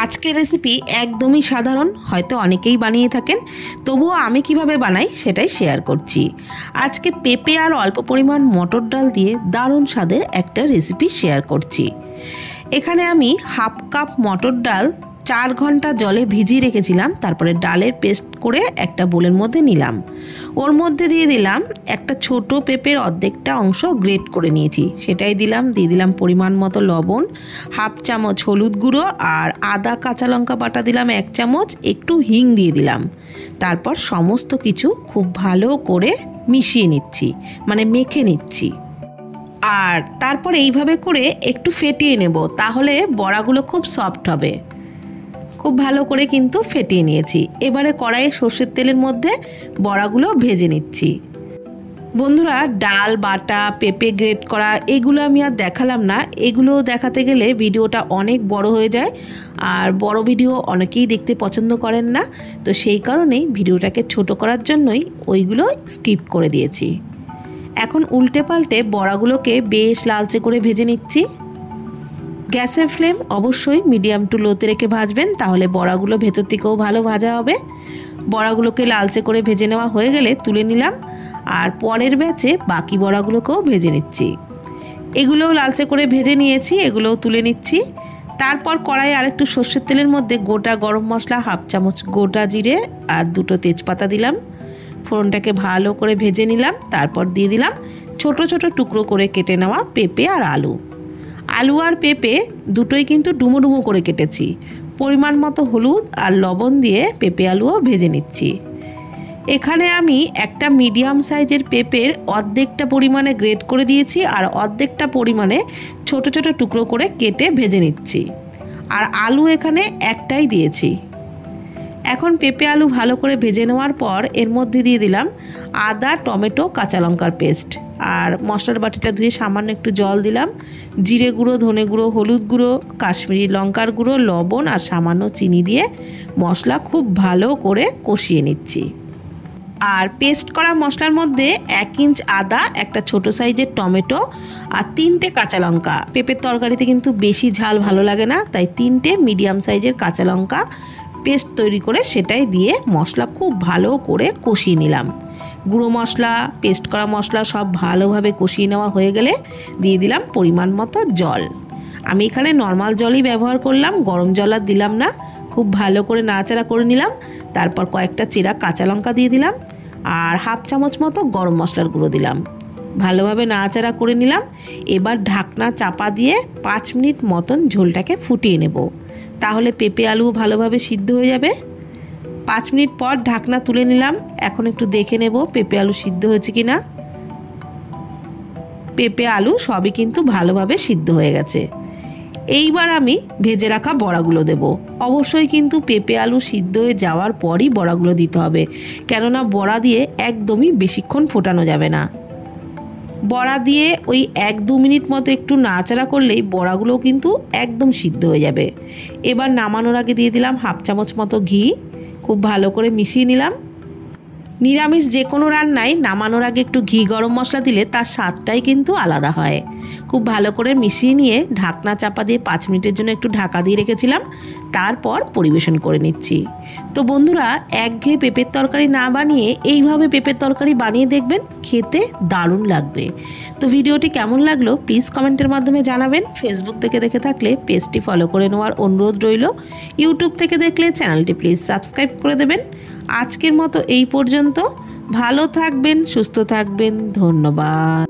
আজকের রেসিপি একদমই সাধারণ, হয়তো অনেকেই বানিয়ে থাকেন, তবুও আমি কিভাবে বানাই সেটাই শেয়ার করছি। আজকে পেঁপে আর অল্প পরিমাণ মটর ডাল দিয়ে দারুণ স্বাদের একটা রেসিপি শেয়ার করছি। এখানে আমি হাফ কাপ মটর ডাল 4 ঘন্টা জলে ভিজিয়ে রেখেছিলাম, তারপরে ডালের পেস্ট করে একটা বোলের মধ্যে নিলাম। ওর মধ্যে দিয়ে দিলাম একটা ছোট পেঁপের অর্ধেকটা অংশ গ্রেট করে নিয়েছি, সেটাই দিয়ে দিলাম পরিমাণ মতো লবণ, হাফ চামচ হলুদ গুঁড়ো, আর আদা কাঁচা লঙ্কা বাটা দিলাম 1 চামচ, একটু হিং দিয়ে দিলাম। তারপর সমস্ত কিছু খুব ভালো করে মিশিয়ে নিচ্ছি, মানে মেখে নিচ্ছি। আর তারপর এইভাবে করে একটু ফেটিয়ে নেব, তাহলে বড়াগুলো খুব সফট হবে। খুব ভালো করে কিন্তু ফেটিয়ে নিয়েছি। এবারে কড়াইয়ে সর্ষের তেলের মধ্যে বড়াগুলো ভেজে নিচ্ছি। বন্ধুরা, ডাল বাটা, পেঁপে গ্রেট করা, এগুলো আমি আর দেখালাম না। এগুলো দেখাতে গেলে ভিডিওটা অনেক বড় হয়ে যায়, আর বড় ভিডিও অনেকেই দেখতে পছন্দ করেন না। তো সেই কারণেই ভিডিওটাকে ছোট করার জন্যই ওইগুলো স্কিপ করে দিয়েছি। এখন উল্টে পাল্টে বড়াগুলোকে বেশ লালচে করে ভেজে নিচ্ছি। গ্যাসের ফ্লেম অবশ্যই মিডিয়াম টু লোতে রেখে ভাজবেন, তাহলে বড়াগুলো ভেতর থেকেও ভালো ভাজা হবে। বড়াগুলোকে লালচে করে ভেজে নেওয়া হয়ে গেলে তুলে নিলাম, আর পরের ব্যাচে বাকি বড়াগুলোকেও ভেজে নিচ্ছি। এগুলোও লালচে করে ভেজে নিয়েছি, এগুলোও তুলে নিচ্ছি। তারপর কড়াইয়ে আরেকটু সর্ষের তেলের মধ্যে গোটা গরম মশলা, হাফ চামচ গোটা জিরে আর 2টো তেজপাতা দিলাম। ফোড়নটাকে ভালো করে ভেজে নিলাম। তারপর দিয়ে দিলাম ছোট ছোট টুকরো করে কেটে নেওয়া পেঁপে আর আলু। আলু আর পেঁপে দুটোই কিন্তু ডুমো ডুমো করে কেটেছি। পরিমাণ মতো হলুদ আর লবণ দিয়ে পেঁপে আলুও ভেজে নিচ্ছি। এখানে আমি একটা মিডিয়াম সাইজের পেঁপের অর্ধেকটা পরিমাণে গ্রেট করে দিয়েছি, আর অর্ধেকটা পরিমাণে ছোট ছোট টুকরো করে কেটে ভেজে নিচ্ছি। আর আলু এখানে একটাই দিয়েছি। এখন পেঁপে আলু ভালো করে ভেজে নেওয়ার পর এর মধ্যে দিয়ে দিলাম আদা, টমেটো, কাঁচা লঙ্কার পেস্ট, আর মশলার বাটিটা ধুয়ে সামান্য একটু জল দিলাম। জিরে গুঁড়ো, ধনে গুঁড়ো, হলুদ গুঁড়ো, কাশ্মীরি লঙ্কার গুঁড়ো, লবণ আর সামান্য চিনি দিয়ে মশলা খুব ভালো করে কষিয়ে নিচ্ছি। আর পেস্ট করা মশলার মধ্যে 1 ইঞ্চ আদা, একটা ছোট সাইজের টমেটো আর 3টে কাঁচা লঙ্কা। পেঁপের তরকারিতে কিন্তু বেশি ঝাল ভালো লাগে না, তাই 3টে মিডিয়াম সাইজের কাঁচা লঙ্কা পেস্ট তৈরি করে সেটাই দিয়ে মশলা খুব ভালো করে কষিয়ে নিলাম। গুঁড়ো মশলা, পেস্ট করা মশলা সব ভালোভাবে কষিয়ে নেওয়া হয়ে গেলে দিয়ে দিলাম পরিমাণ মতো জল। আমি এখানে নর্মাল জলই ব্যবহার করলাম, গরম জল আর দিলাম না। খুব ভালো করে নাড়াচাড়া করে নিলাম। তারপর কয়েকটা চেরা কাঁচা লঙ্কা দিয়ে দিলাম, আর হাফ চামচ মতো গরম মশলার গুঁড়ো দিলাম। ভালোভাবে নাড়াচাড়া করে নিলাম। এবার ঢাকনা চাপা দিয়ে 5 মিনিট মতন ঝোলটাকে ফুটিয়ে নেব, তাহলে পেঁপে আলু ভালোভাবে সিদ্ধ হয়ে যাবে। 5 মিনিট পর ঢাকনা তুলে নিলাম। এখন একটু দেখে নেব পেঁপে আলু সিদ্ধ হয়েছে কিনা। পেঁপে আলু সবই কিন্তু ভালোভাবে সিদ্ধ হয়ে গেছে। এইবার আমি ভেজে রাখা বড়াগুলো দেব। অবশ্যই কিন্তু পেঁপে আলু সিদ্ধ হয়ে যাওয়ার পরই বড়াগুলো দিতে হবে, কেননা বড়া দিয়ে একদমই বেশিক্ষণ ফোটানো যাবে না। বড়া দিয়ে ওই 1-2 মিনিট মতো একটু নাড়াচাড়া করলেই বড়াগুলোও কিন্তু একদম সিদ্ধ হয়ে যাবে। এবার নামানোর আগে দিয়ে দিলাম হাফ চামচ মতো ঘি। খুব ভালো করে মিশিয়ে নিলাম। নিরামিষ যে কোনো রান্নায় নামানোর আগে একটু ঘি গরম মশলা দিলে তার স্বাদটাই কিন্তু আলাদা হয়। খুব ভালো করে মিশিয়ে নিয়ে ঢাকনা চাপা দিয়ে 5 মিনিটের জন্য একটু ঢাকা দিয়ে রেখেছিলাম। তারপর পরিবেশন করে নিচ্ছি। তো বন্ধুরা, একঘেয়ে পেঁপের তরকারি না বানিয়ে এইভাবে পেঁপের তরকারি বানিয়ে দেখবেন, খেতে দারুণ লাগবে। তো ভিডিওটি কেমন লাগলো প্লিজ কমেন্টের মাধ্যমে জানাবেন। ফেসবুক থেকে দেখে থাকলে পেজটি ফলো করে নেওয়ার অনুরোধ রইল। ইউটিউব থেকে দেখলে চ্যানেলটি প্লিজ সাবস্ক্রাইব করে দেবেন। আজকের মতো এই পর্যন্ত। ভালো থাকবেন, সুস্থ থাকবেন, ধন্যবাদ।